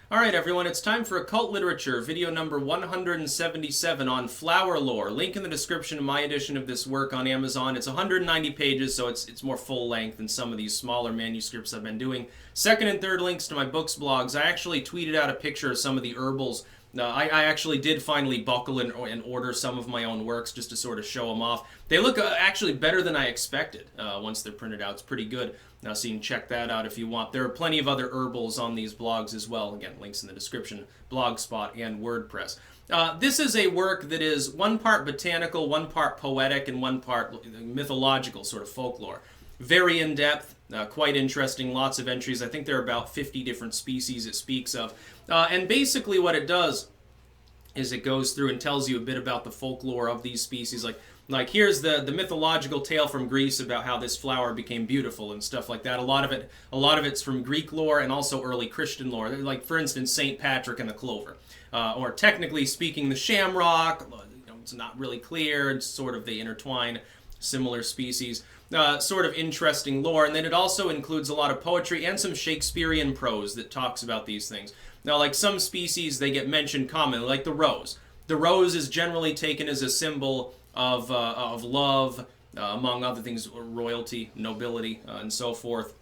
Alright everyone, it's time for Occult Literature, video number 177 on flower lore. Link in the description of my edition of this work on Amazon. It's 190 pages, so it's more full length than some of these smaller manuscripts I've been doing. Second and third links to my books blogs. I actually tweeted out a picture of some of the herbals. I actually did finally buckle and order some of my own works just to sort of show them off. They look actually better than I expected once they're printed out. It's pretty good. So you can check that out if you want. There are plenty of other herbals on these blogs as well. Again, links in the description, Blogspot and WordPress. This is a work that is one part botanical, one part poetic, and one part mythological, sort of folklore. Very in-depth, quite interesting, lots of entries. I think there are about 50 different species it speaks of. And basically what it does is it goes through and tells you a bit about the folklore of these species. Like here's the mythological tale from Greece about how this flower became beautiful and stuff like that. A lot of it's from Greek lore and also early Christian lore. Like for instance, Saint Patrick and the clover, or technically speaking, the shamrock. It's not really clear. It's sort of they intertwine similar species. Sort of interesting lore, and then it also includes a lot of poetry and some Shakespearean prose that talks about these things. Now, like some species, they get mentioned commonly, like the rose. The rose is generally taken as a symbol of love, among other things, royalty, nobility, and so forth.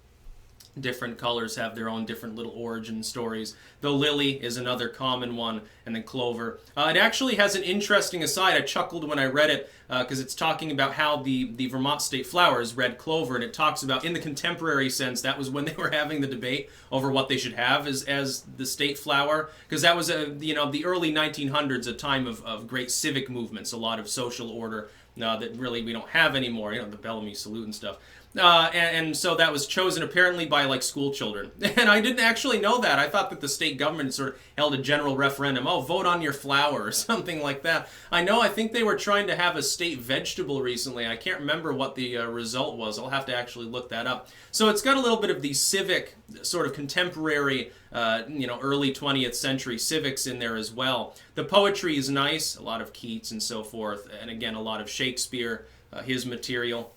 Different colors have their own different little origin stories. The lily is another common one, and then clover. It actually has an interesting aside. I chuckled when I read it because it's talking about how the Vermont state flower is red clover, and it talks about, in the contemporary sense, that was when they were having the debate over what they should have as the state flower, because that was the early 1900s, a time of great civic movements, a lot of social order that really we don't have anymore. The Bellamy Salute and stuff. And so that was chosen apparently by like school children. And I didn't actually know that. I thought that the state government sort of held a general referendum. Oh, vote on your flower or something like that. I think they were trying to have a state vegetable recently. I can't remember what the result was. I'll have to actually look that up. So it's got a little bit of the civic, sort of contemporary, early 20th century civics in there as well. The poetry is nice, a lot of Keats and so forth, and again, a lot of Shakespeare, his material.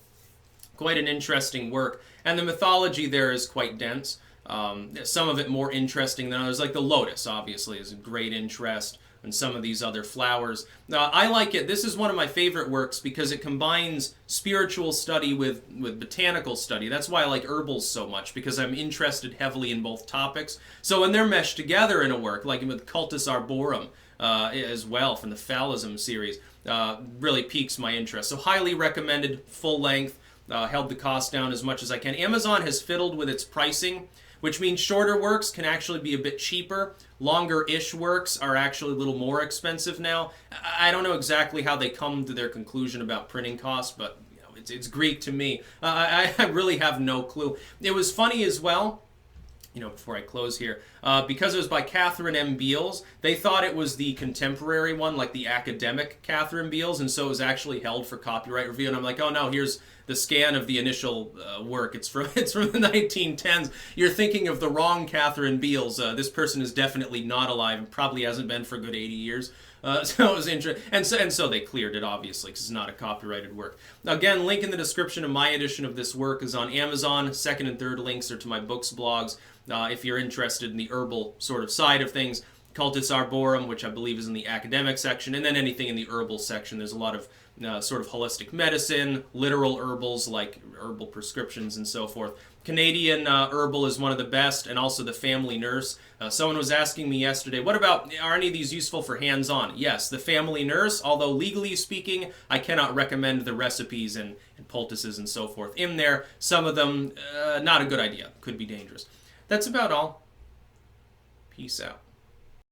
Quite an interesting work, and the mythology there is quite dense. Some of it more interesting than others, like the lotus, obviously, is a great interest, and some of these other flowers. I like it. This is one of my favorite works because it combines spiritual study with botanical study. That's why I like herbals so much, because I'm interested heavily in both topics. So when they're meshed together in a work, like with Cultus Arborum as well from the Phallism series, really piques my interest. So highly recommended, full length. Held the cost down as much as I can. Amazon has fiddled with its pricing, which means shorter works can actually be a bit cheaper. Longer-ish works are actually a little more expensive now. I don't know exactly how they come to their conclusion about printing costs, but it's Greek to me. I really have no clue. It was funny as well. Before I close here, because it was by Catherine M. Beals, they thought it was the contemporary one, like the academic Catherine Beals, and so it was actually held for copyright review. And I'm like, oh no, here's the scan of the initial work. It's from the 1910s. You're thinking of the wrong Catherine Beals. This person is definitely not alive and probably hasn't been for a good 80 years. So it was interesting, and so they cleared it, obviously, because it's not a copyrighted work. Again, link in the description of my edition of this work is on Amazon. Second and third links are to my books blogs. If you're interested in the herbal sort of side of things, Cultus Arborum, which I believe is in the academic section, and then anything in the herbal section. There's a lot of sort of holistic medicine, literal herbals like herbal prescriptions and so forth. Canadian herbal is one of the best, and also the Family Nurse. Someone was asking me yesterday, are any of these useful for hands-on? Yes, the Family Nurse, although legally speaking, I cannot recommend the recipes and poultices and so forth in there. Some of them, not a good idea. Could be dangerous. That's about all. Peace out.